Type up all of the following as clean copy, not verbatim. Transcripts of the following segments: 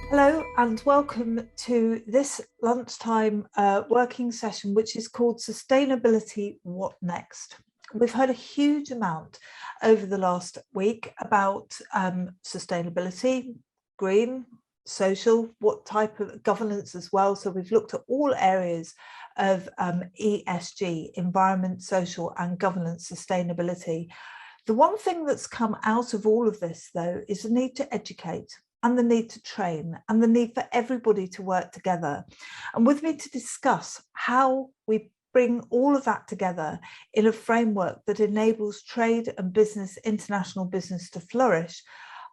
Hello and welcome to this lunchtime working session, which is called Sustainability, What Next? We've heard a huge amount over the last week about sustainability, green, social, what type of governance as well. So we've looked at all areas of ESG, environment, social and governance sustainability. The one thing that's come out of all of this, though, is the need to educate and the need to train and the need for everybody to work together. And with me to discuss how we bring all of that together in a framework that enables trade and business, international business to flourish,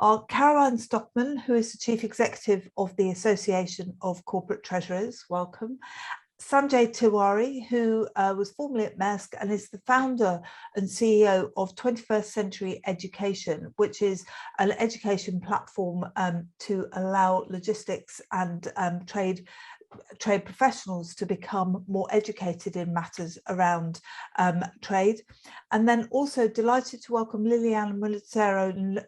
are Caroline-Stockmann, who is the Chief Executive of the Association of Corporate Treasurers, welcome, Sanjay Tiwari, who was formerly at Maersk and is the founder and CEO of 21st Century Education, which is an education platform to allow logistics and trade professionals to become more educated in matters around trade. And then also delighted to welcome Liliane Munezero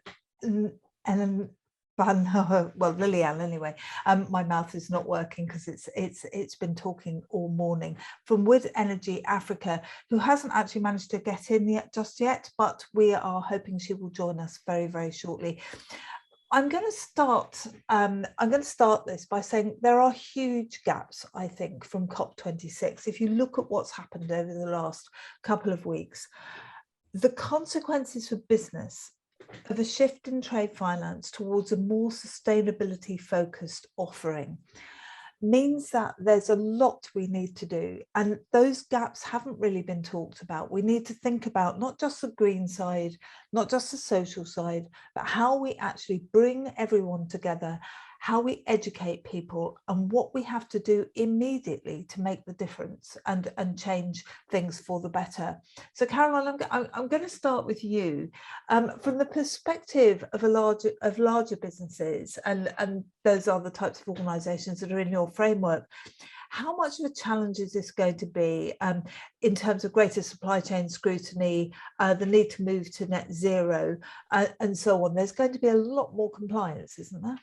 well, Liliane anyway. My mouth is not working because it's been talking all morning, from WidEnergy Africa, who hasn't actually managed to get in just yet, but we are hoping she will join us very, very shortly. I'm going to start this by saying there are huge gaps, I think, from COP26. If you look at what's happened over the last couple of weeks, the consequences for business of a shift in trade finance towards a more sustainability focused offering means that there's a lot we need to do, and those gaps haven't really been talked about. We need to think about not just the green side, not just the social side, but how we actually bring everyone together, how we educate people, and what we have to do immediately to make the difference and change things for the better. So Caroline, I'm going to start with you. From the perspective of larger businesses and those are the types of organisations that are in your framework, how much of a challenge is this going to be in terms of greater supply chain scrutiny, the need to move to net zero, and so on? There's going to be a lot more compliance, isn't there?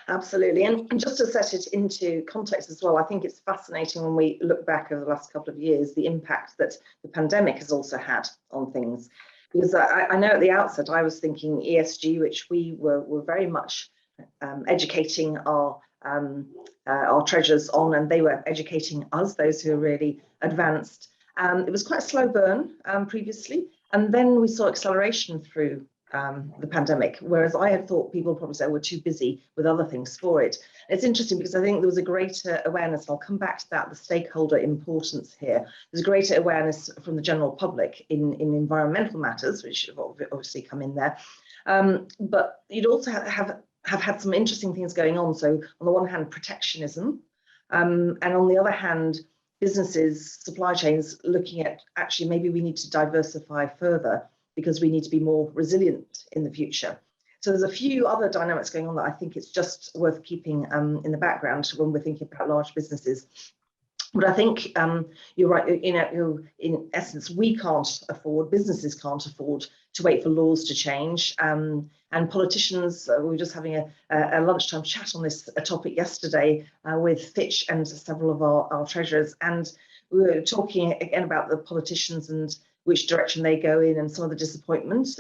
Absolutely. And just to set it into context as well, I think it's fascinating when we look back over the last couple of years, the impact that the pandemic has also had on things. Because I know at the outset, I was thinking ESG, which we were very much educating our treasurers on, and they were educating us, those who are really advanced. It was quite a slow burn previously. And then we saw acceleration through the pandemic, whereas I had thought people probably say we're too busy with other things for it. It's interesting because I think there was a greater awareness, and I'll come back to that, the stakeholder importance here. There's greater awareness from the general public in environmental matters, which have obviously come in there. But you'd also have had some interesting things going on. So on the one hand, protectionism, and on the other hand, businesses, supply chains looking at actually maybe we need to diversify further, because we need to be more resilient in the future. So there's a few other dynamics going on that I think it's just worth keeping in the background when we're thinking about large businesses. But I think you're right, in essence, businesses can't afford to wait for laws to change. And politicians, we were just having a lunchtime chat on this topic yesterday with Fitch and several of our treasurers. And we were talking again about the politicians and which direction they go in, and some of the disappointment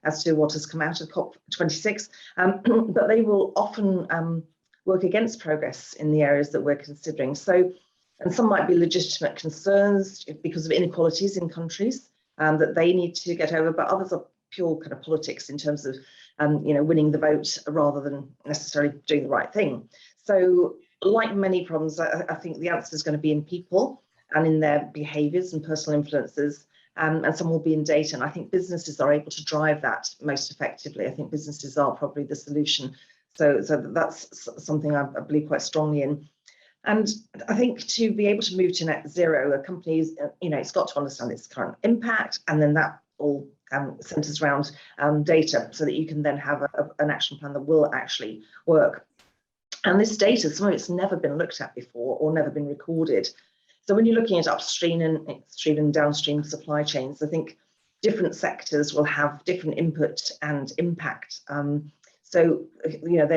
as to what has come out of COP26. But they will often work against progress in the areas that we're considering. So, and some might be legitimate concerns because of inequalities in countries that they need to get over, but others are pure kind of politics in terms of winning the vote rather than necessarily doing the right thing. So, like many problems, I think the answer is going to be in people and in their behaviours and personal influences. And some will be in data. And I think businesses are able to drive that most effectively. I think businesses are probably the solution. So that's something I believe quite strongly in. And I think to be able to move to net zero, a company, it's got to understand its current impact, and then that all centers around data, so that you can then have an action plan that will actually work. And this data, some of it's never been looked at before or never been recorded. So when you're looking at upstream and downstream supply chains, I think different sectors will have different input and impact. So, you know,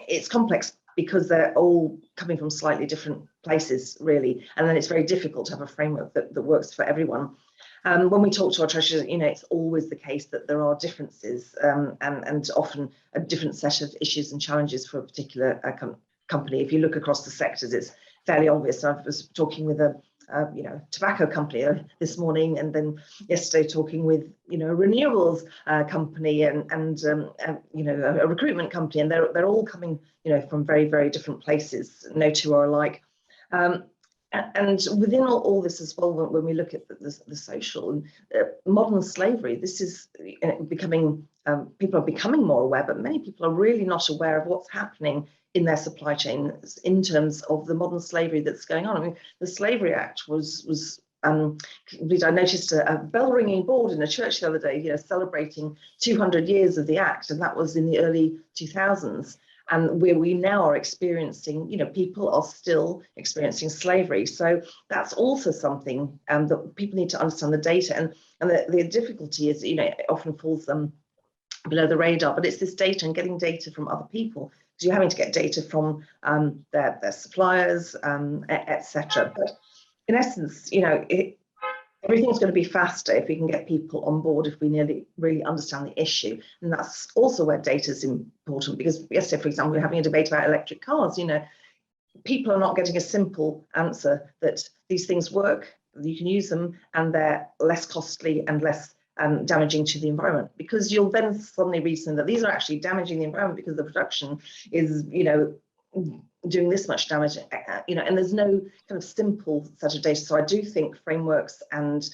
it's complex because they're all coming from slightly different places, really. And then it's very difficult to have a framework that works for everyone. When we talk to our treasurers, you know, it's always the case that there are differences and often a different set of issues and challenges for a particular company. If you look across the sectors, it's fairly obvious. I was talking with a you know, tobacco company this morning, and then yesterday talking with, you know, a renewables company and you know, a recruitment company, and they're all coming, you know, from very, very different places. No two are alike. And within all this as well, when we look at the social modern slavery, this is becoming, people are becoming more aware, but many people are really not aware of what's happening in their supply chains in terms of the modern slavery that's going on. I mean, the Slavery Act was I noticed a bell ringing board in a church the other day, you know, celebrating 200 years of the Act, and that was in the early 2000s. And where we now are experiencing, you know, people are still experiencing slavery. So that's also something that people need to understand the data. And the difficulty is, you know, it often falls below the radar, but it's this data and getting data from other people. So you're having to get data from their suppliers, etc. But in essence, you know, everything's going to be faster if we can get people on board, if we really understand the issue. And that's also where data is important, because yesterday, for example, we're having a debate about electric cars. You know, people are not getting a simple answer that these things work, you can use them, and they're less costly and less damaging to the environment, because you'll then suddenly reason that these are actually damaging the environment because the production is, you know, doing this much damage, you know, and there's no kind of simple set of data. So I do think frameworks and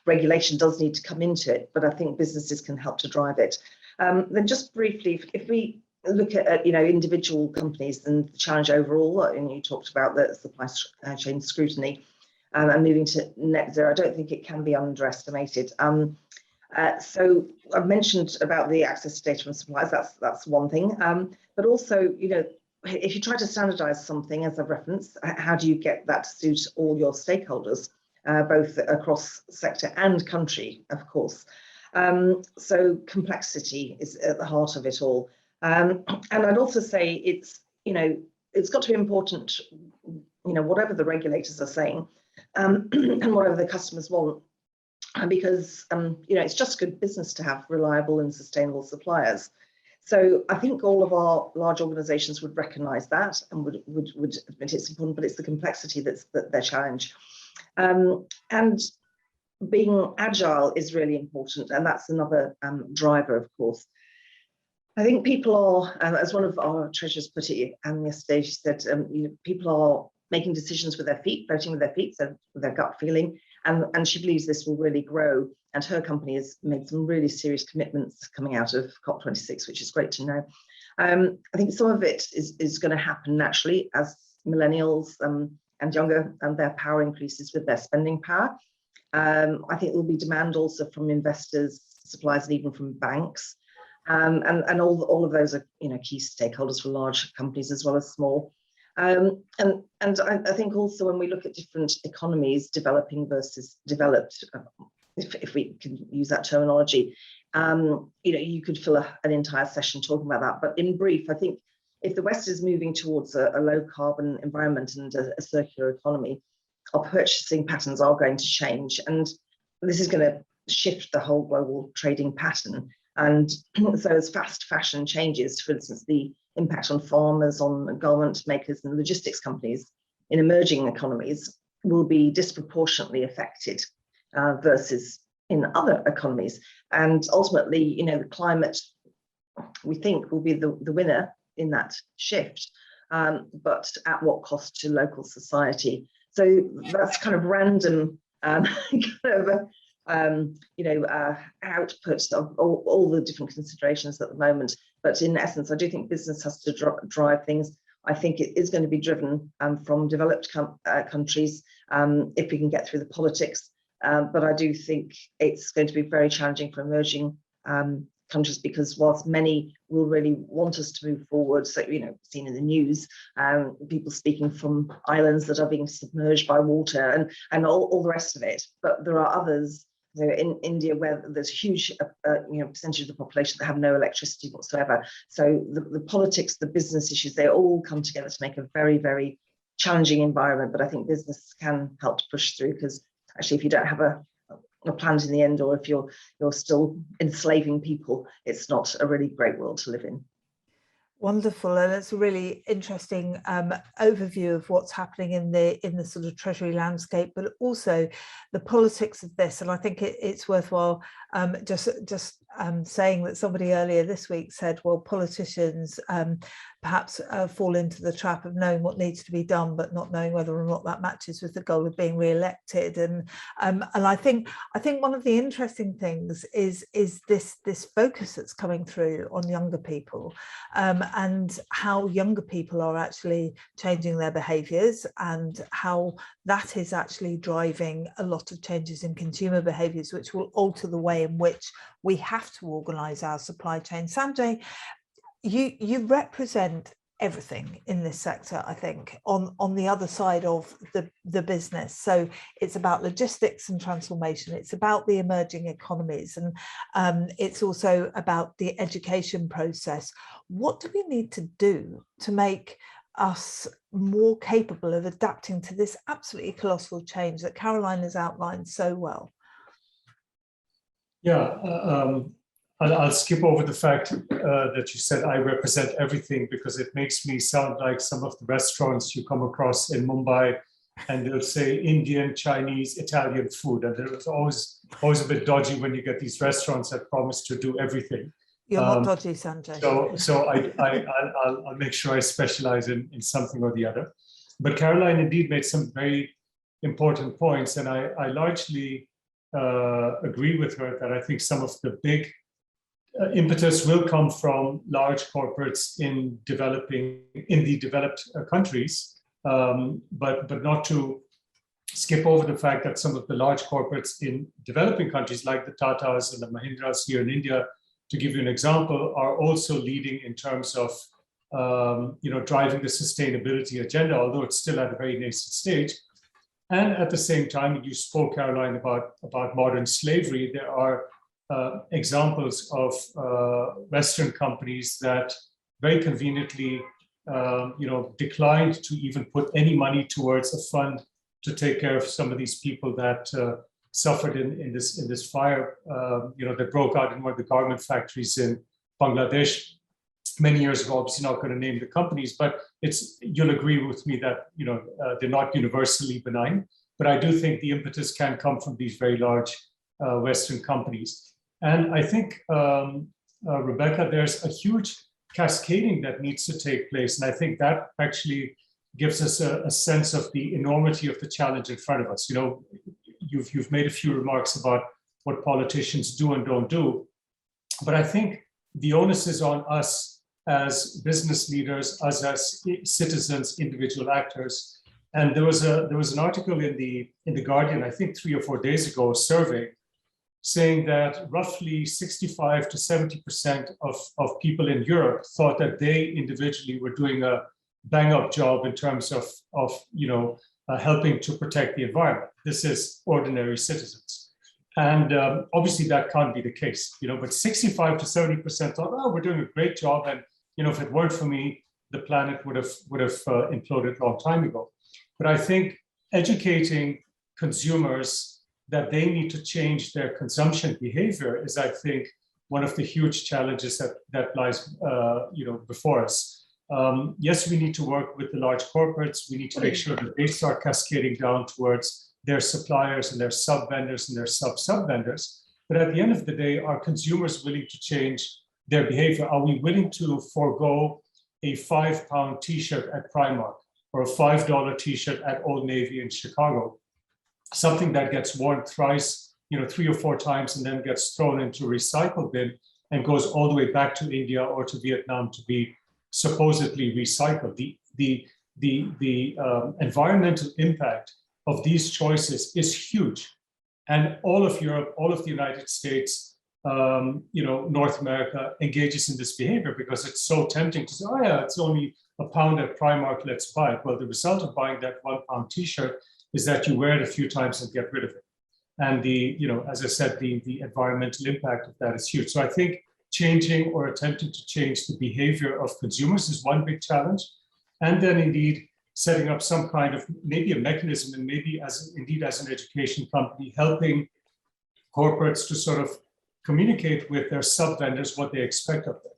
regulation does need to come into it, but I think businesses can help to drive it. Then just briefly, if we look at you know, individual companies and the challenge overall, and you talked about the supply chain scrutiny and moving to net zero, I don't think it can be underestimated. So I've mentioned about the access to data from suppliers, that's one thing. But also, you know, if you try to standardize something, as I've referenced, how do you get that to suit all your stakeholders, both across sector and country, of course. So complexity is at the heart of it all. And I'd also say it's, you know, it's got to be important, you know, whatever the regulators are saying, and whatever the customers want, because you know, it's just good business to have reliable and sustainable suppliers. So I think all of our large organisations would recognise that and would admit it's important, but it's the complexity that's their challenge. And being agile is really important, and that's another driver, of course. I think people are, as one of our treasurers put it yesterday, she said, you know, people are making decisions with their feet, voting with their feet, so with their gut feeling, and she believes this will really grow. And her company has made some really serious commitments coming out of COP26, which is great to know. I think some of it is going to happen naturally as millennials and younger, and their power increases with their spending power. I think there'll be demand also from investors, suppliers, and even from banks. And all of those are, you know, key stakeholders for large companies as well as small. And I think also when we look at different economies, developing versus developed, if we can use that terminology, you know, you could fill an entire session talking about that. But in brief, I think if the West is moving towards a low carbon environment and a circular economy, our purchasing patterns are going to change. And this is going to shift the whole global trading pattern. And so as fast fashion changes, for instance, the impact on farmers, on garment makers and logistics companies in emerging economies will be disproportionately affected versus in other economies. And ultimately, you know, the climate, we think, will be the winner in that shift, but at what cost to local society? So that's kind of random you know, output of all the different considerations at the moment. But in essence, I do think business has to drive things. I think it is going to be driven from developed countries if we can get through the politics. But I do think it's going to be very challenging for emerging countries, because whilst many will really want us to move forward, so, you know, seen in the news, people speaking from islands that are being submerged by water and all the rest of it. But there are others, you know, in India where there's a huge you know, percentage of the population that have no electricity whatsoever. So the politics, the business issues, they all come together to make a very, very challenging environment. But I think business can help to push through, because actually if you don't have a plan in the end, or if you're still enslaving people, it's not a really great world to live in. Wonderful, and it's a really interesting overview of what's happening in the sort of treasury landscape, but also the politics of this. And I think it's worthwhile just saying that somebody earlier this week said, well, politicians perhaps fall into the trap of knowing what needs to be done, but not knowing whether or not that matches with the goal of being re-elected. And I think one of the interesting things is this focus that's coming through on younger people, and how younger people are actually changing their behaviours, and how that is actually driving a lot of changes in consumer behaviours, which will alter the way in which we have to organise our supply chain. Sanjay, you represent everything in this sector, I think, on the other side of the business. So it's about logistics and transformation, it's about the emerging economies, and it's also about the education process. What do we need to do to make us more capable of adapting to this absolutely colossal change that Caroline has outlined so well? Yeah, I'll skip over the fact that you said I represent everything, because it makes me sound like some of the restaurants you come across in Mumbai, and they'll say Indian, Chinese, Italian food. And there's always a bit dodgy when you get these restaurants that promise to do everything. You're not dodgy, Sanjay. So I'll make sure I specialize in something or the other. But Caroline indeed made some very important points, and I largely agree with her that I think some of the big impetus will come from large corporates in the developed countries, but not to skip over the fact that some of the large corporates in developing countries, like the Tatas and the Mahindras here in India, to give you an example, are also leading in terms of driving the sustainability agenda, although it's still at a very nascent stage. And at the same time, you spoke, Caroline, about modern slavery. There are examples of Western companies that very conveniently, declined to even put any money towards a fund to take care of some of these people that suffered in this fire, that broke out in one of the garment factories in Bangladesh many years ago. Obviously, not going to name the companies, but you'll agree with me that they're not universally benign. But I do think the impetus can come from these very large Western companies. And I think, Rebecca, there's a huge cascading that needs to take place. And I think that actually gives us a sense of the enormity of the challenge in front of us. You've made a few remarks about what politicians do and don't do. But I think the onus is on us as business leaders, us as citizens, individual actors. And there was an article in the Guardian, I think 3 or 4 days ago, a survey saying that roughly 65 to 70% of people in Europe thought that they individually were doing a bang-up job in terms of helping to protect the environment. This is ordinary citizens. And obviously that can't be the case, but 65 to 70% thought, oh, we're doing a great job. And, if it weren't for me, the planet would have imploded a long time ago. But I think educating consumers that they need to change their consumption behavior is, I think, one of the huge challenges that lies, before us. Yes, we need to work with the large corporates. We need to make sure that they start cascading down towards their suppliers and their sub-vendors and their sub-sub-vendors. But at the end of the day, are consumers willing to change their behavior? Are we willing to forego a £5 t-shirt at Primark or a $5 t-shirt at Old Navy in Chicago? Something that gets worn thrice, 3 or 4 times, and then gets thrown into a recycle bin and goes all the way back to India or to Vietnam to be supposedly recycled. The environmental impact of these choices is huge. And all of Europe, all of the United States, North America engages in this behavior because it's so tempting to say, oh yeah, it's only £1 at Primark, let's buy it. Well, the result of buying that £1 t-shirt is that you wear it a few times and get rid of it. And as I said, the environmental impact of that is huge. So I think changing or attempting to change the behavior of consumers is one big challenge. And then indeed setting up some kind of maybe a mechanism, and maybe as an education company, helping corporates to sort of communicate with their sub-vendors what they expect of them.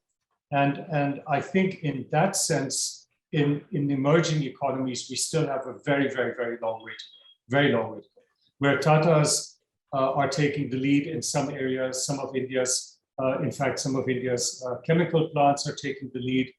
And I think in that sense, in emerging economies, we still have a very, very, very long way to go, very long way to go. Where Tatas are taking the lead in some areas, some of India's chemical plants are taking the lead.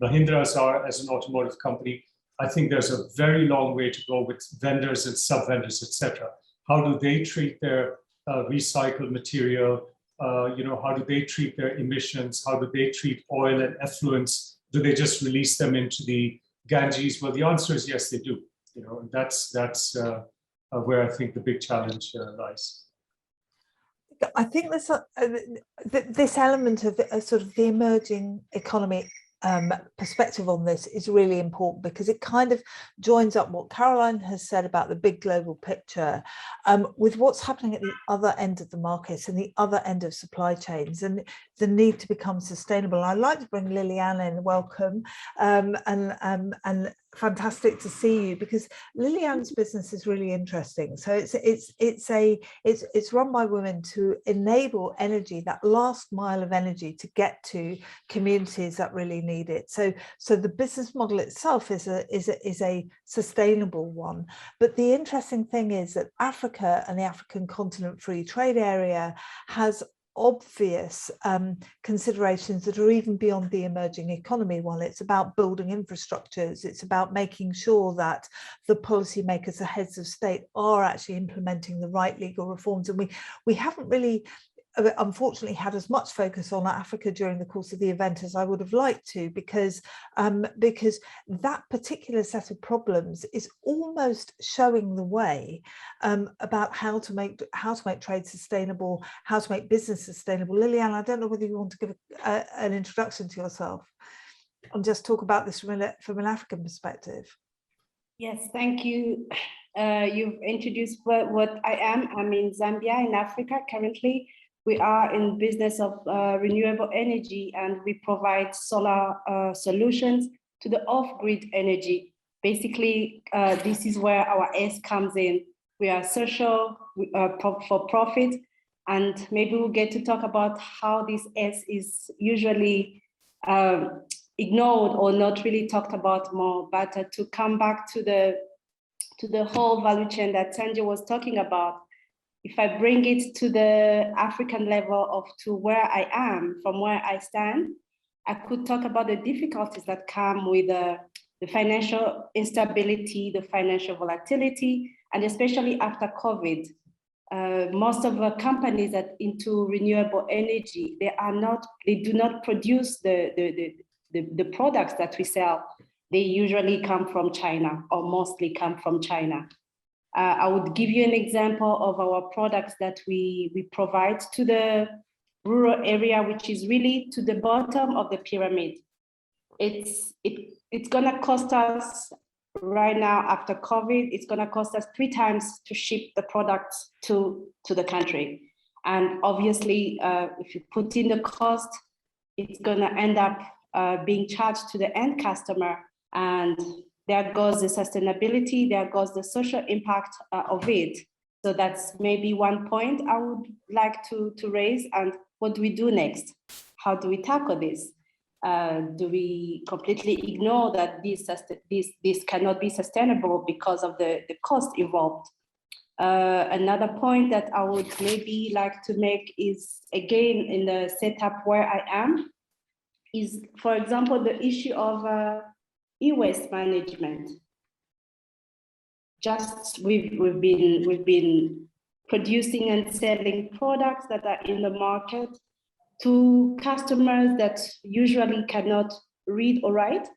Mahindras are as an automotive company. I think there's a very long way to go with vendors and sub-vendors, etc. How do they treat their recycled material? How do they treat their emissions? How do they treat oil and effluents? Do they just release them into the Ganges? Well, the answer is yes, they do. And that's where I think the big challenge lies. I think this element of sort of the emerging economy perspective on this is really important, because it kind of joins up what Caroline has said about the big global picture with what's happening at the other end of the markets and the other end of supply chains, and the need to become sustainable. I'd like to bring Liliane in. Welcome, and fantastic to see you, because Liliane's business is really interesting. So it's run by women to enable energy, that last mile of energy, to get to communities that really need it. So the business model itself is a sustainable one. But the interesting thing is that Africa and the African Continent Free Trade Area has obvious considerations that are even beyond the emerging economy one. It's about building infrastructures. It's about making sure that the policymakers, the heads of state, are actually implementing the right legal reforms. And we haven't really, unfortunately, had as much focus on Africa during the course of the event as I would have liked to, because that particular set of problems is almost showing the way about how to make trade sustainable, how to make business sustainable. Liliane, I don't know whether you want to give an introduction to yourself and just talk about this from an African perspective. Yes, thank you. You've introduced what I am. I'm in Zambia, in Africa currently. We are in business of renewable energy, and we provide solar solutions to the off-grid energy. Basically, this is where our S comes in. We are social, for profit, and maybe we'll get to talk about how this S is usually ignored or not really talked about more. But to come back to the whole value chain that Sanjay was talking about, if I bring it to the African level to where I am, from where I stand, I could talk about the difficulties that come with the financial instability, the financial volatility, and especially after COVID. Most of the companies that into renewable energy, they do not produce the products that we sell. They usually come from China, or mostly come from China. I would give you an example of our products that we provide to the rural area, which is really to the bottom of the pyramid. It's gonna cost us right now, after COVID, it's gonna cost us 3 times to ship the products to the country. And obviously, if you put in the cost, it's gonna end up being charged to the end customer, and there goes the sustainability, there goes the social impact of it. So that's maybe one point I would like to raise. And what do we do next? How do we tackle this? Do we completely ignore that this cannot be sustainable because of the cost involved? Another point that I would maybe like to make is, again, in the setup where I am, is, for example, the issue of e-waste management. Just we've been producing and selling products that are in the market to customers that usually cannot read or write,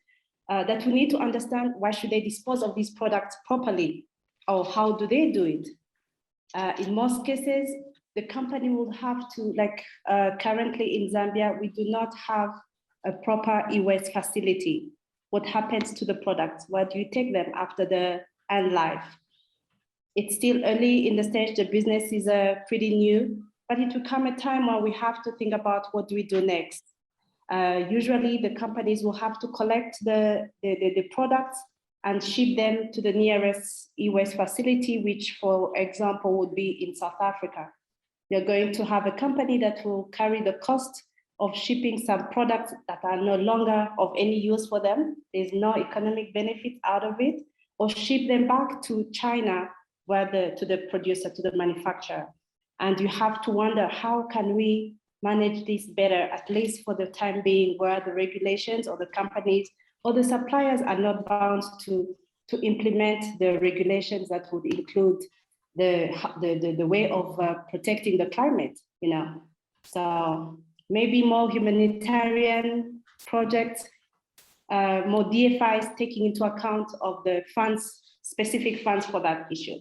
that we need to understand why should they dispose of these products properly, or how do they do it? In most cases, the company will have to, like currently in Zambia, we do not have a proper e-waste facility. What happens to the products? Where do you take them after the end life? It's still early in the stage, the business is pretty new, but it will come a time where we have to think about what do we do next. Usually the companies will have to collect the products and ship them to the nearest e-waste facility, which for example would be in South Africa. You're going to have a company that will carry the cost of shipping some products that are no longer of any use for them. There's no economic benefit out of it, or ship them back to China, to the producer, to the manufacturer. And you have to wonder, how can we manage this better, at least for the time being, where the regulations or the companies or the suppliers are not bound to implement the regulations that would include the way of protecting the climate, you know. So maybe more humanitarian projects, more DFIs taking into account of the funds, specific funds for that issue.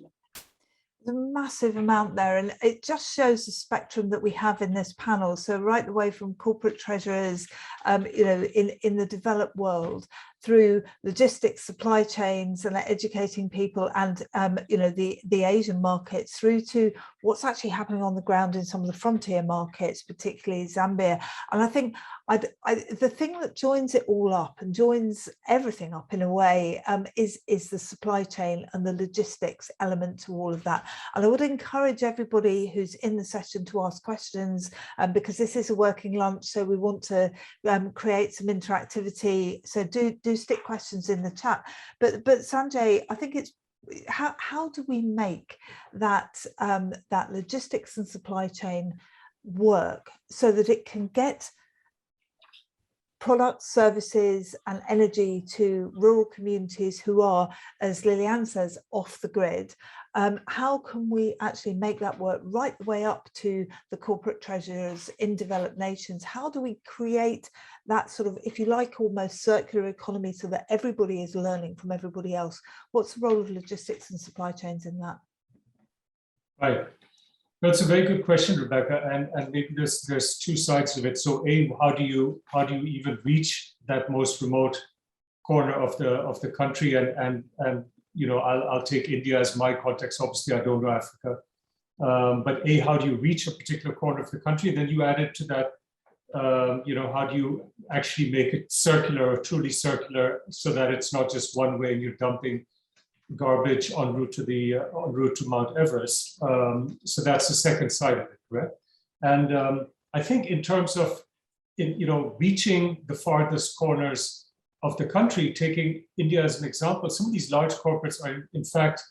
A massive amount there, and it just shows the spectrum that we have in this panel. So right the way from corporate treasurers, you know, in the developed world, through logistics, supply chains, and educating people, and you know, the Asian markets, through to what's actually happening on the ground in some of the frontier markets, particularly Zambia. And I think the thing that joins it all up and joins everything up in a way is the supply chain and the logistics element to all of that. And I would encourage everybody who's in the session to ask questions, because this is a working lunch, so we want to create some interactivity. So do stick questions in the chat. But Sanjay, I think it's how do we make that that logistics and supply chain work so that it can get products, services and energy to rural communities who are, as Liliane says, off the grid? How can we actually make that work right the way up to the corporate treasurers in developed nations? How do we create that sort of, if you like, almost circular economy so that everybody is learning from everybody else? What's the role of logistics and supply chains in that? Right. That's a very good question, Rebecca, and maybe there's two sides of it. So, how do you even reach that most remote corner of the country? And you know, I'll take India as my context. Obviously, I don't know Africa, but how do you reach a particular corner of the country? Then you added to that, you know, how do you actually make it circular or truly circular, so that it's not just one way and you're dumping garbage en route to Mount Everest. So that's the second side of it, correct? And I think in terms of, you know, reaching the farthest corners of the country, taking India as an example, some of these large corporates are in fact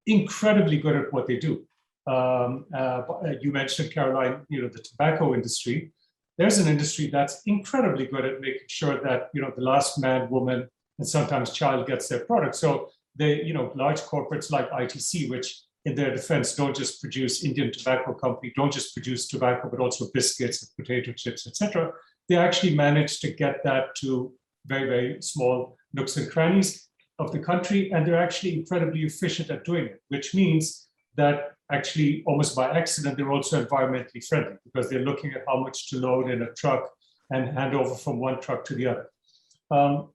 incredibly good at what they do. You mentioned, Caroline, you know, the tobacco industry. There's an industry that's incredibly good at making sure that, you know, the last man, woman, and sometimes child gets their product. So they, you know, large corporates like ITC, which in their defense don't just produce, Indian Tobacco Company, don't just produce tobacco, but also biscuits and potato chips, etc. They actually managed to get that to very, very small nooks and crannies of the country. And they're actually incredibly efficient at doing it, which means that actually almost by accident, they're also environmentally friendly, because they're looking at how much to load in a truck and hand over from one truck to the other.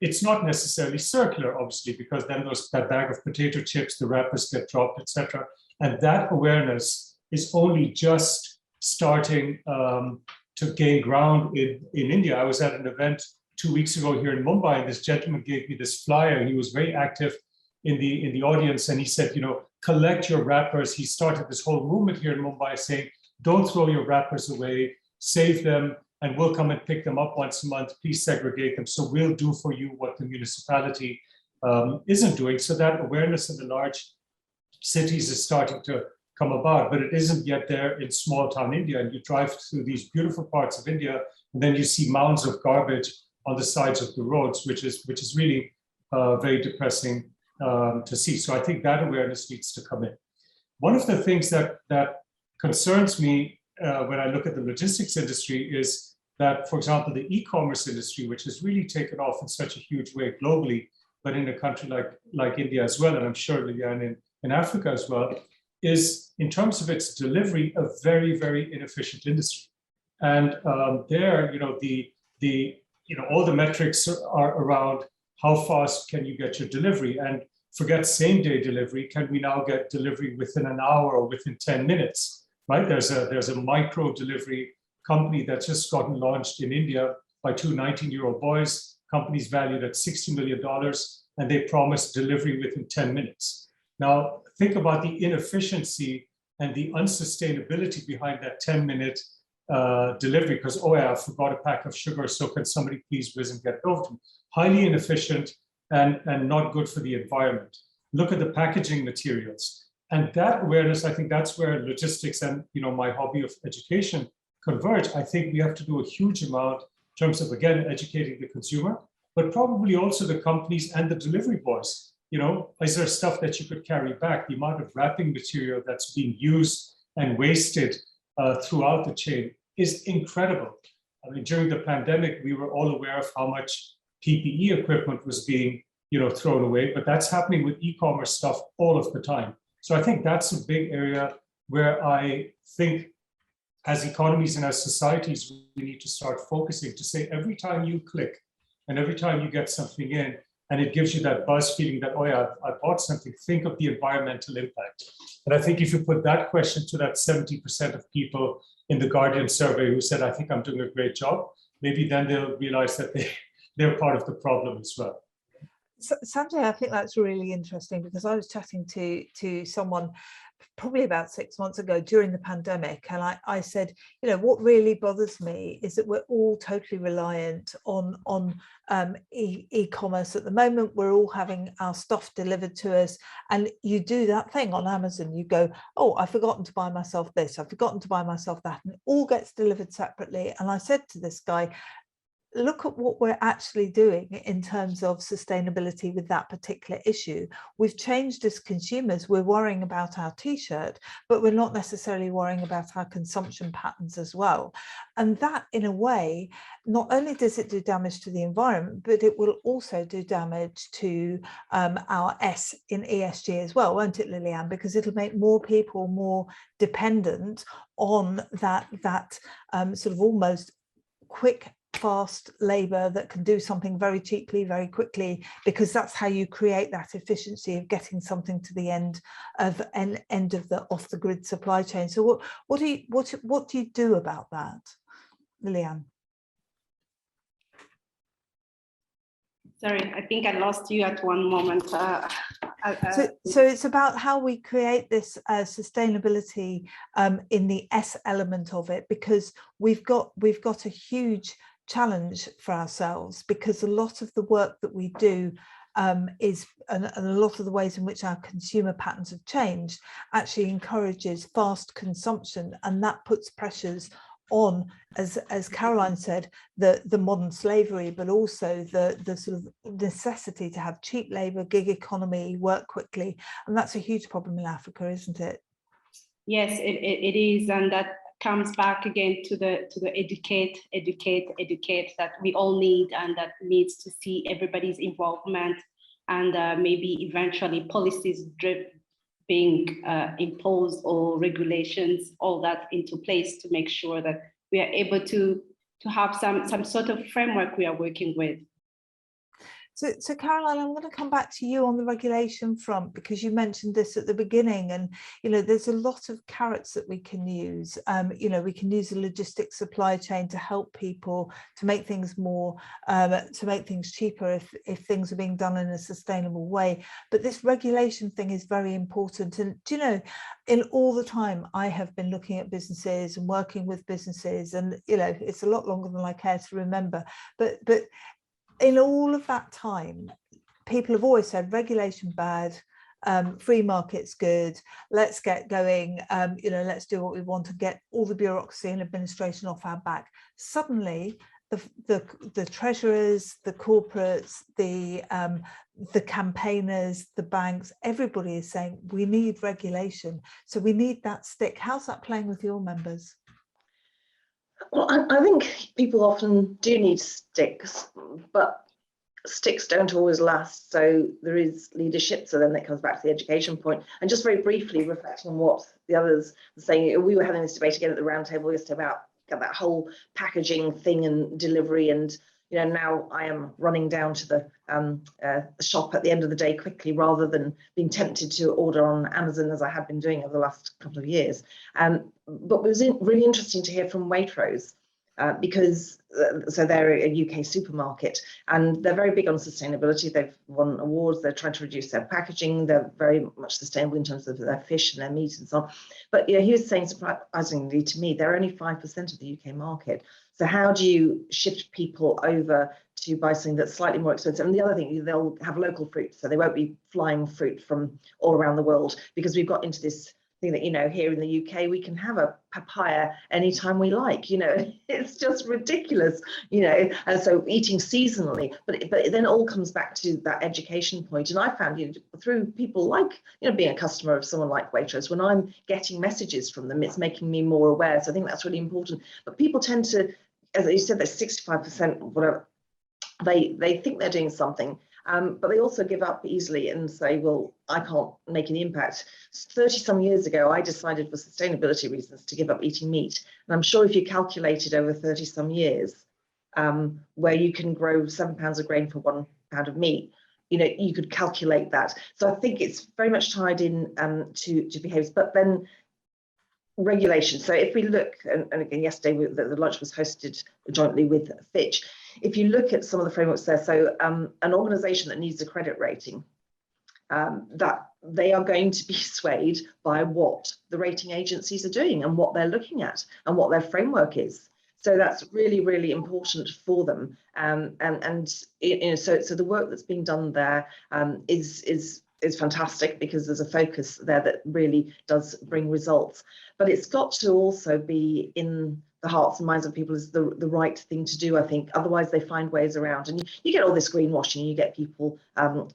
It's not necessarily circular, obviously, because then that bag of potato chips, the wrappers get dropped, etc. And that awareness is only just starting to gain ground in India. I was at an event 2 weeks ago here in Mumbai, and this gentleman gave me this flyer. He was very active in the audience, and he said, you know, collect your wrappers. He started this whole movement here in Mumbai saying, don't throw your wrappers away, save them, and we'll come and pick them up once a month. Please segregate them. So we'll do for you what the municipality isn't doing. So that awareness in the large cities is starting to come about, but it isn't yet there in small town India. And you drive through these beautiful parts of India, and then you see mounds of garbage on the sides of the roads, which is really very depressing to see. So I think that awareness needs to come in. One of the things that concerns me when I look at the logistics industry is that, for example, the e-commerce industry, which has really taken off in such a huge way globally, but in a country like India as well, and I'm sure, Liliane, in Africa as well, is in terms of its delivery, a very, very inefficient industry. And there, all the metrics are around how fast can you get your delivery, and forget same-day delivery. Can we now get delivery within an hour or within 10 minutes? Right? There's a micro delivery company that's just gotten launched in India by two 19-year-old boys. Companies valued at $60 million, and they promised delivery within 10 minutes. Now, think about the inefficiency and the unsustainability behind that 10-minute delivery, because, oh yeah, I forgot a pack of sugar, so can somebody please whiz and get it over to me? Highly inefficient and not good for the environment. Look at the packaging materials. And that awareness, I think that's where logistics and my hobby of education converge. I think we have to do a huge amount in terms of, again, educating the consumer, but probably also the companies and the delivery boys. Is there stuff that you could carry back? The amount of wrapping material that's being used and wasted throughout the chain is incredible. I mean, during the pandemic, we were all aware of how much PPE equipment was being thrown away, but that's happening with e-commerce stuff all of the time. So I think that's a big area where I think as economies and as societies, we need to start focusing to say every time you click and every time you get something in and it gives you that buzz feeling that, oh yeah, I bought something, think of the environmental impact. And I think if you put that question to that 70% of people in the Guardian survey who said, I think I'm doing a great job, maybe then they'll realize that they're part of the problem as well. Sanjay, I think that's really interesting, because I was chatting to someone probably about 6 months ago during the pandemic, and I said, what really bothers me is that we're all totally reliant on e-commerce at the moment. We're all having our stuff delivered to us, and you do that thing on Amazon, you go, oh, I've forgotten to buy myself this, I've forgotten to buy myself that, and it all gets delivered separately. And I said to this guy, look at what we're actually doing in terms of sustainability with that particular issue. We've changed as consumers. We're worrying about our t-shirt, but we're not necessarily worrying about our consumption patterns as well. And that, in a way, not only does it do damage to the environment, but it will also do damage to our S in ESG as well, won't it, Liliane? Because it'll make more people more dependent on that sort of almost quick, fast labor that can do something very cheaply, very quickly, because that's how you create that efficiency of getting something to the end of the off the grid supply chain. So what do you do about that, Liliane? Sorry, I think I lost you at one moment. So it's about how we create this sustainability in the S element of it, because we've got a huge challenge for ourselves, because a lot of the work that we do and a lot of the ways in which our consumer patterns have changed actually encourages fast consumption, and that puts pressures on, as Caroline said, the modern slavery, but also the sort of necessity to have cheap labor, gig economy, work quickly, and that's a huge problem in Africa, isn't it? Yes, it is, and that comes back again to the educate that we all need, and that needs to see everybody's involvement, and maybe eventually policies being imposed or regulations, all that into place to make sure that we are able to have some sort of framework we are working with. So Caroline, I'm going to come back to you on the regulation front, because you mentioned this at the beginning, and there's a lot of carrots that we can use. We can use the logistics supply chain to help people, to make things more, to make things cheaper if things are being done in a sustainable way. But this regulation thing is very important. And in all the time I have been looking at businesses and working with businesses, and it's a lot longer than I care to remember, but in all of that time, people have always said regulation bad, free market's good, let's get going, let's do what we want and get all the bureaucracy and administration off our back. Suddenly, the treasurers, the corporates, the campaigners, the banks, everybody is saying we need regulation. So we need that stick. How's that playing with your members? Well, I think people often do need sticks, but sticks don't always last, so there is leadership. So then that comes back to the education point. And just very briefly reflecting on what the others were saying, we were having this debate again at the round table yesterday about that whole packaging thing and delivery. And now I am running down to the shop at the end of the day quickly, rather than being tempted to order on Amazon as I had been doing over the last couple of years. But it was really interesting to hear from Waitrose, because so they're a UK supermarket and they're very big on sustainability. They've won awards. They're trying to reduce their packaging. They're very much sustainable in terms of their fish and their meat and so on. But he was saying, surprisingly to me, they're only 5% of the UK market. So how do you shift people over to buy something that's slightly more expensive? And the other thing, they'll have local fruit, so they won't be flying fruit from all around the world, because we've got into this thing that, here in the UK, we can have a papaya anytime we like, it's just ridiculous, and so eating seasonally, but it then all comes back to that education point. And I found, through people like, being a customer of someone like Waitrose, when I'm getting messages from them, it's making me more aware. So I think that's really important. But people tend to, as you said, there's 65%, whatever, they think they're doing something, but they also give up easily and say, well, I can't make any impact. 30 some years ago, I decided for sustainability reasons to give up eating meat. And I'm sure if you calculated over 30 some years, where you can grow 7 pounds of grain for 1 pound of meat, you could calculate that. So I think it's very much tied in to behaviours, but then regulation. So if we look, and again, yesterday the lunch was hosted jointly with Fitch. If you look at some of the frameworks there, so an organisation that needs a credit rating, that they are going to be swayed by what the rating agencies are doing and what they're looking at and what their framework is. So that's really, really important for them. So the work that's being done there is fantastic, because there's a focus there that really does bring results. But it's got to also be in the hearts and minds of people as the right thing to do, I think. Otherwise, they find ways around. And you get all this greenwashing, you get people, trying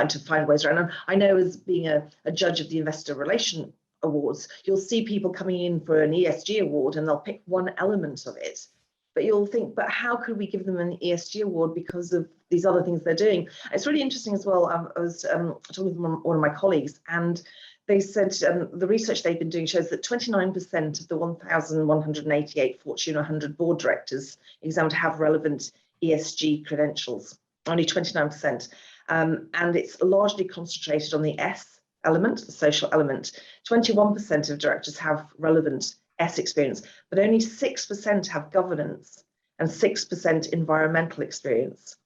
to find ways around. And I know, as being a judge of the Investor Relation Awards, you'll see people coming in for an ESG award and they'll pick one element of it. But you'll think, but how could we give them an ESG award because of these other things they're doing? It's really interesting as well. I was talking with one of my colleagues, and they said the research they've been doing shows that 29% of the 1,188 Fortune 100 board directors examined have relevant ESG credentials, only 29%. And it's largely concentrated on the S element, the social element. 21% of directors have relevant S experience, but only 6% have governance and 6% environmental experience.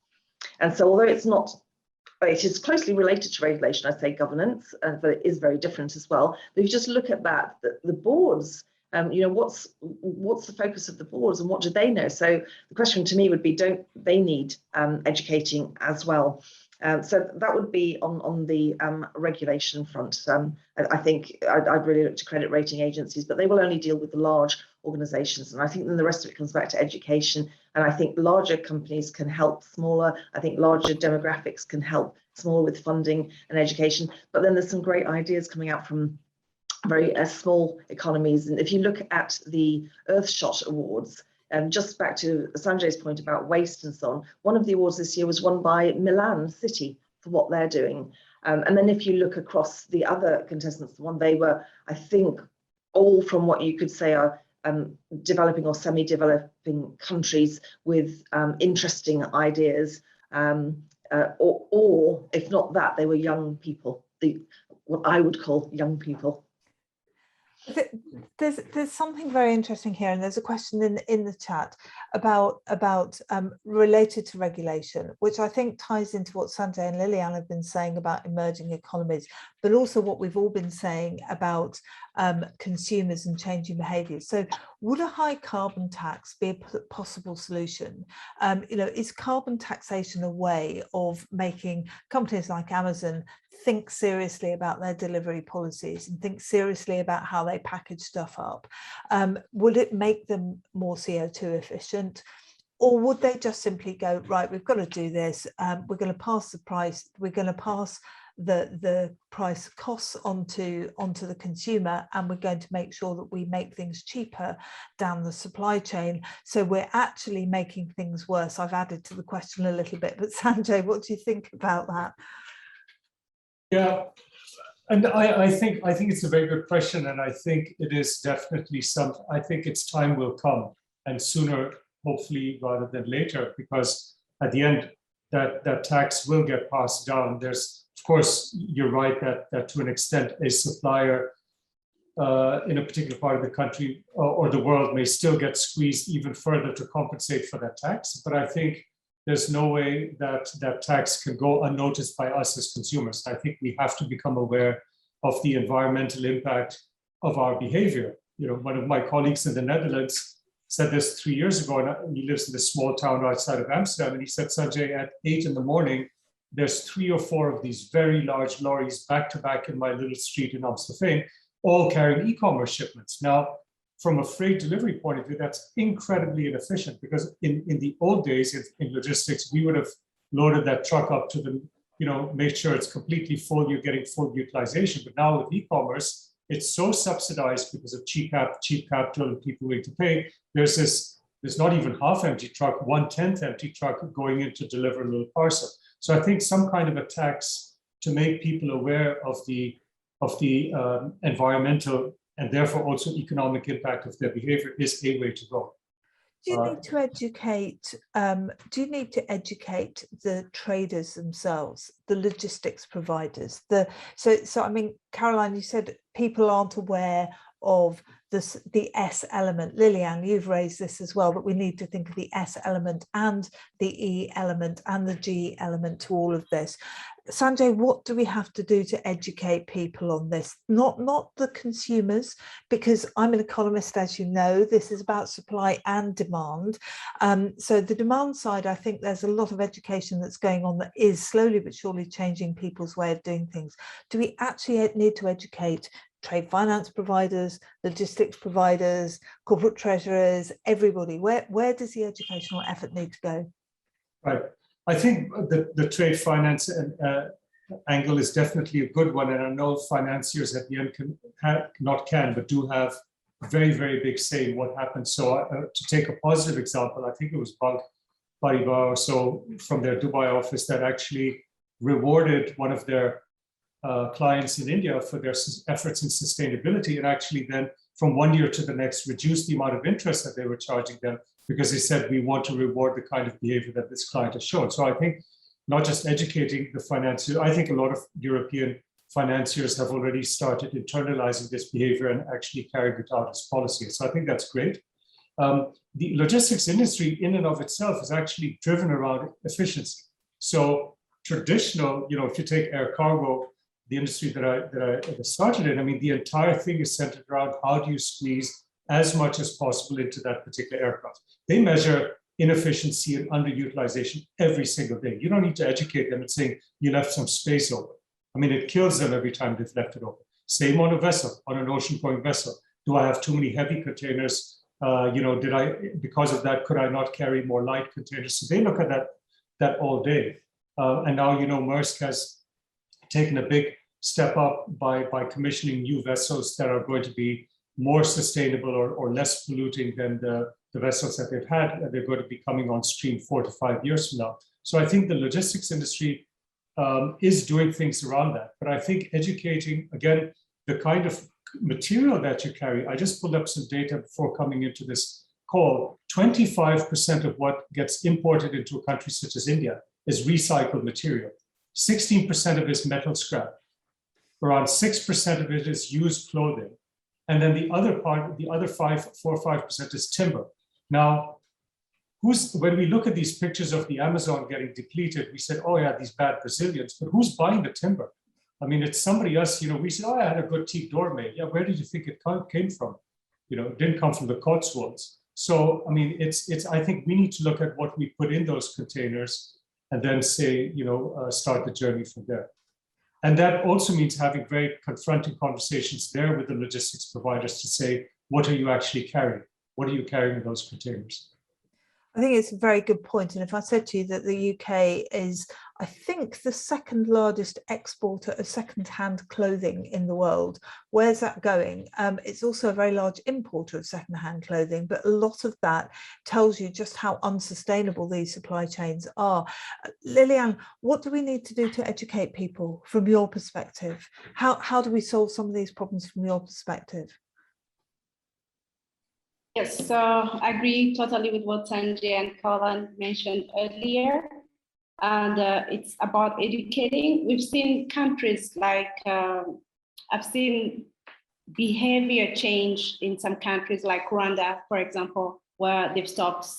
And so although it is closely related to regulation, I say governance, but it is very different as well. But if you just look at that, the boards, what's the focus of the boards and what do they know? So the question to me would be, don't they need educating as well? So that would be on the regulation front. I think I'd really look to credit rating agencies, but they will only deal with the large organizations. And I think then the rest of it comes back to education. And I think larger companies can help smaller. I think larger demographics can help smaller with funding and education. But then there's some great ideas coming out from very small economies. And if you look at the Earthshot Awards, just back to Sanjay's point about waste and so on, one of the awards this year was won by Milan City for what they're doing. And then if you look across the other contestants, the one they were, I think, all from what you could say are developing or semi-developing countries with interesting ideas, or if not that, they were young people, what I would call young people. There's something very interesting here, and there's a question in the chat about related to regulation, which I think ties into what Sanjay and Liliane have been saying about emerging economies, but also what we've all been saying about consumers and changing behaviours. So would a high carbon tax be a possible solution? Is carbon taxation a way of making companies like Amazon think seriously about their delivery policies and think seriously about how they package stuff up? Would it make them more CO2 efficient? Or would they just simply go, right, we've got to do this, we're going to pass the price, we're going to pass the price costs onto the consumer, and we're going to make sure that we make things cheaper down the supply chain. So we're actually making things worse. I've added to the question a little bit, but Sanjay, what do you think about that? Yeah, and I think it's a very good question, and I think it is definitely something. I think its time will come, and sooner, hopefully, rather than later, because at the end, that tax will get passed down. There's, of course, you're right that to an extent, a supplier in a particular part of the country or the world may still get squeezed even further to compensate for that tax. But I think there's no way that that tax can go unnoticed by us as consumers. I think we have to become aware of the environmental impact of our behavior. You know, one of my colleagues in the Netherlands said this 3 years ago, and he lives in a small town outside of Amsterdam, and he said, Sanjay, at 8 in the morning, there's 3 or 4 of these very large lorries back to back in my little street in Amstelveen, all carrying e-commerce shipments. Now, from a freight delivery point of view, that's incredibly inefficient, because in the old days in logistics, we would have loaded that truck up to the, make sure it's completely full, you're getting full utilization. But now with e-commerce, it's so subsidized because of cheap capital and people willing to pay. There's not even half empty truck, 1/10 empty truck going in to deliver a little parcel. So I think some kind of a tax to make people aware of the environmental and therefore also economic impact of their behavior is a way to go. Do you need to educate? Do you need to educate the traders themselves, the logistics providers? So I mean, Caroline, you said people aren't aware of the S element. Liliane, you've raised this as well, that we need to think of the S element and the E element and the G element to all of this. Sanjay, what do we have to do to educate people on this? Not the consumers, because I'm an economist, as you know. This is about supply and demand. So the demand side, I think there's a lot of education that's going on that is slowly but surely changing people's way of doing things. Do we actually need to educate trade finance providers, logistics providers, corporate treasurers, everybody? Where does the educational effort need to go? Right. I think the trade finance angle is definitely a good one. And I know financiers at the end but do have a very, very big say in what happens. So to take a positive example, I think it was Bank Paribas or so from their Dubai office that actually rewarded one of their clients in India for their efforts in sustainability, and actually then from 1 year to the next reduced the amount of interest that they were charging them, because they said, we want to reward the kind of behavior that this client has shown. So I think not just educating the financiers, I think a lot of European financiers have already started internalizing this behavior and actually carried it out as policy. So I think that's great. The logistics industry in and of itself is actually driven around efficiency. So traditional, if you take air cargo, the industry that I started in, I mean, the entire thing is centered around how do you squeeze as much as possible into that particular aircraft. They measure inefficiency and underutilization every single day. You don't need to educate them and saying you left some space open. I mean, it kills them every time they've left it open. Same on a vessel, on an ocean-going vessel. Do I have too many heavy containers? Because of that, could I not carry more light containers? So they look at that all day. And now, Maersk has taken a big step up by commissioning new vessels that are going to be more sustainable or less polluting than the vessels that they've had. And they're going to be coming on stream 4 to 5 years from now. So I think the logistics industry is doing things around that. But I think educating, again, the kind of material that you carry. I just pulled up some data before coming into this call. 25% of what gets imported into a country such as India is recycled material. 16% of it is metal scrap. Around 6% of it is used clothing. And then the other 4 or 5% is timber. Now, when we look at these pictures of the Amazon getting depleted, we said, oh yeah, these bad Brazilians, but who's buying the timber? I mean, it's somebody else, we said, oh, I had a good teak door made. Yeah, where did you think it came from? It didn't come from the Cotswolds. So, I mean, I think we need to look at what we put in those containers and then say, start the journey from there. And that also means having very confronting conversations there with the logistics providers to say, what are you actually carrying? What are you carrying in those containers? I think it's a very good point. And if I said to you that the UK is, I think, the second largest exporter of second-hand clothing in the world, where's that going? It's also a very large importer of second-hand clothing, but a lot of that tells you just how unsustainable these supply chains are. Liliane, what do we need to do to educate people from your perspective? How do we solve some of these problems from your perspective? Yes, so I agree totally with what Sanjay and Caroline mentioned earlier. And it's about educating. We've seen countries like, I've seen behavior change in some countries like Rwanda, for example, where they've stopped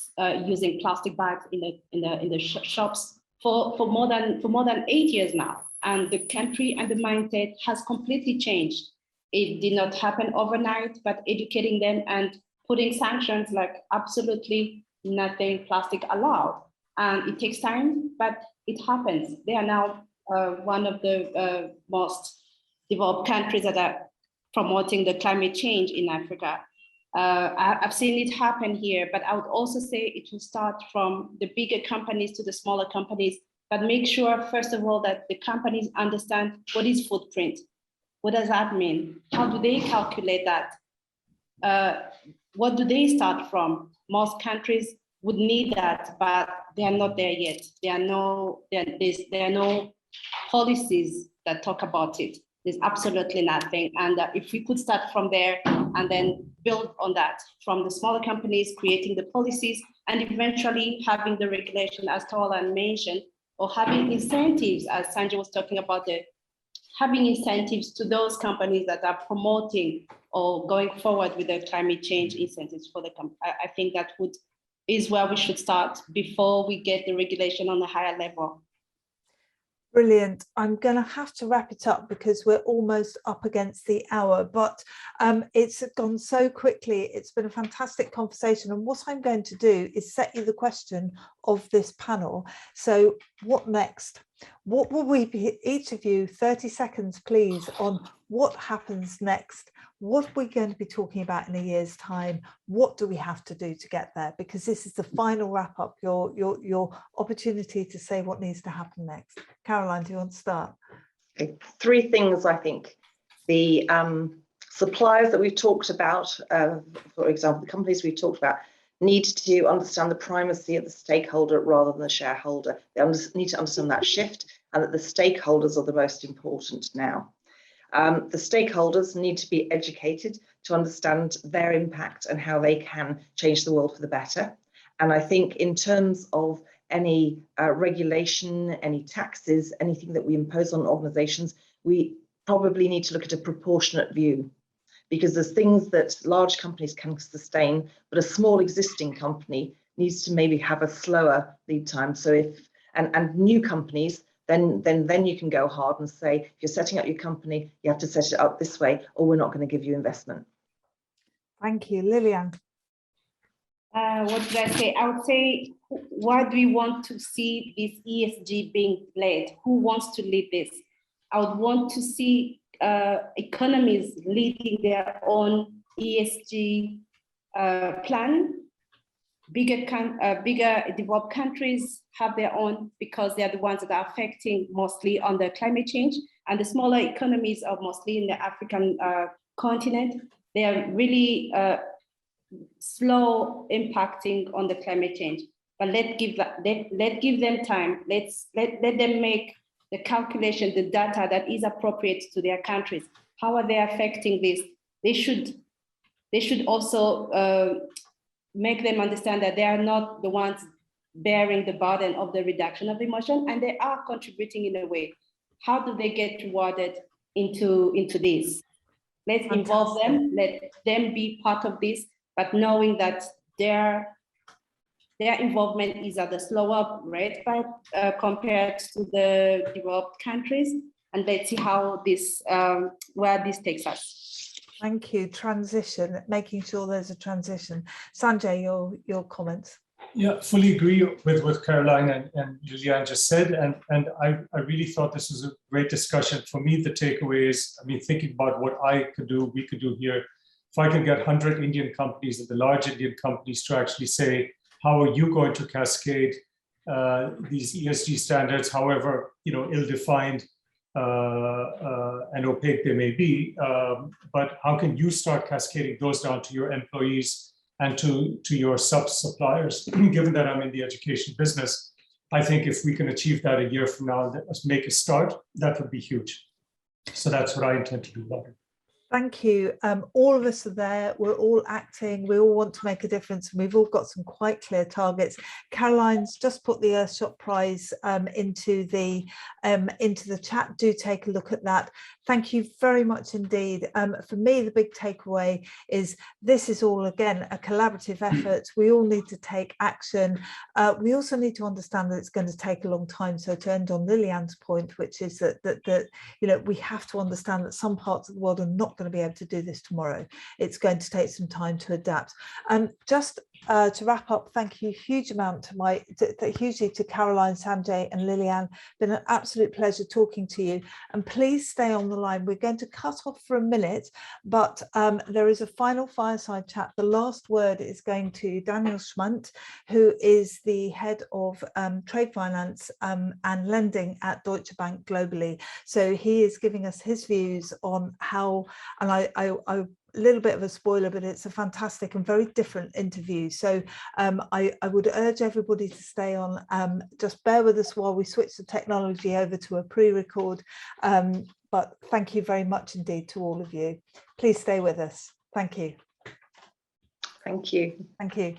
using plastic bags in the shops for more than 8 years now. And the country and the mindset has completely changed. It did not happen overnight, but educating them and putting sanctions like absolutely nothing plastic allowed. And it takes time, but it happens. They are now one of the most developed countries that are promoting the climate change in Africa. I've seen it happen here, but I would also say it will start from the bigger companies to the smaller companies, but make sure, first of all, that the companies understand what is footprint. What does that mean? How do they calculate that? What do they start from? Most countries would need that, but they are not there yet. There are no policies that talk about it. There's absolutely nothing. And if we could start from there and then build on that from the smaller companies, creating the policies, and eventually having the regulation, as Caroline mentioned, or having incentives, as Sanjay was talking about, having incentives to those companies that are promoting or going forward with the climate change incentives for the company. I think that is where we should start before we get the regulation on a higher level. Brilliant. I'm going to have to wrap it up because we're almost up against the hour, but it's gone so quickly. It's been a fantastic conversation. And what I'm going to do is set you the question of this panel. So what next? What will we be, each of you, 30 seconds, please, on what happens next? What are we going to be talking about in a year's time? What do we have to do to get there? Because this is the final wrap up, your opportunity to say what needs to happen next. Caroline, do you want to start? Okay. 3 things, I think. The suppliers that we've talked about, for example, the companies we've talked about, need to understand the primacy of the stakeholder rather than the shareholder. They need to understand that shift and that the stakeholders are the most important now. The stakeholders need to be educated to understand their impact and how they can change the world for the better. And I think in terms of any regulation, any taxes, anything that we impose on organizations, we probably need to look at a proportionate view, because there's things that large companies can sustain, but a small existing company needs to maybe have a slower lead time. So if, and new companies, then you can go hard and say, if you're setting up your company, you have to set it up this way, or we're not going to give you investment. Thank you. Liliane. What did I say? I would say, why do we want to see this ESG being led? Who wants to lead this? I would want to see economies leading their own ESG plan. Bigger developed countries have their own, because they are the ones that are affecting mostly on the climate change, and the smaller economies are mostly in the African continent. They are really slow impacting on the climate change. But let's give them time. Let them make the calculation, the data that is appropriate to their countries. How are they affecting this? They should also make them understand that they are not the ones bearing the burden of the reduction of emission, and they are contributing in a way. How do they get rewarded into this? Let's involve them, let them be part of this, but knowing that their involvement is at a slower rate compared to the developed countries. And let's see how this, where this takes us. Thank you. Transition, making sure there's a transition. Sanjay, your comments. Yeah, fully agree with what Caroline and Liliane just said. And I really thought this was a great discussion. For me, the takeaway is, I mean, thinking about what I could do, we could do here. If I could get 100 Indian companies, the large Indian companies, to actually say, how are you going to cascade these ESG standards, however ill-defined and opaque they may be, but how can you start cascading those down to your employees and to your sub-suppliers? Given that I'm in the education business, I think if we can achieve that a year from now, make a start, that would be huge. So that's what I intend to do about it. Thank you. All of us are there. We're all acting. We all want to make a difference. And we've all got some quite clear targets. Caroline's just put the Earthshot Prize into the chat. Do take a look at that. Thank you very much indeed. For me, the big takeaway is this is all, again, a collaborative effort. We all need to take action. We also need to understand that it's going to take a long time. So to end on Liliane's point, which is that we have to understand that some parts of the world are not going to be able to do this tomorrow. It's going to take some time to adapt. Just to wrap up, thank you hugely to Caroline, Sanjay and Liliane. Been an absolute pleasure talking to you, and please stay on the line. We're going to cut off for a minute, but there is a final fireside chat. The last word is going to Daniel Schmunt, who is the head of trade finance and lending at Deutsche Bank globally. So he is giving us his views on how, and I a little bit of a spoiler, but it's a fantastic and very different interview. So I would urge everybody to stay on. Just bear with us while we switch the technology over to a pre-record. But thank you very much indeed to all of you. Please stay with us. Thank you. Thank you. Thank you.